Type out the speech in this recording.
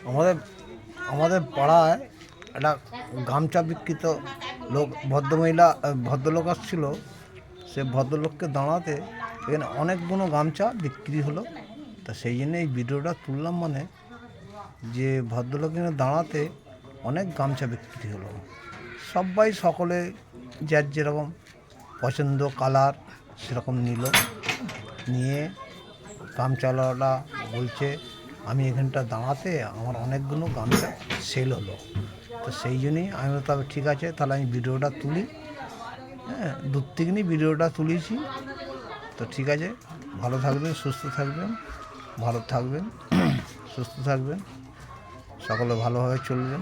আমাদের আমাদের পাড়ায় একটা গামছা বিক্রিত লোক ভদ্রলোক আসছিল। সে ভদ্রলোককে দাঁড়াতে এখানে অনেকগুলো গামছা বিক্রি হলো। তা সেই জন্য এই ভিডিওটা তুললাম, মানে যে ভদ্রলোক এখানে দাঁড়াতে অনেক গামছা বিক্রি হলো। সবাই সকলে যার যেরকম পছন্দ কালার সেরকম নিয়ে গামছাওয়ালা বলছে আমি এখানটা দাঁড়াতে আমার অনেকগুলো গামছা সেল হলো। তো সেই জন্যই আমি তবে ঠিক আছে, তাহলে আমি ভিডিওটা তুলি। হ্যাঁ, দূর থেকে নিয়ে ভিডিওটা তুলেছি। তো ঠিক আছে, ভালো থাকবেন, সুস্থ থাকবেন, সুস্থ থাকবেন, সকলে ভালোভাবে চলবেন।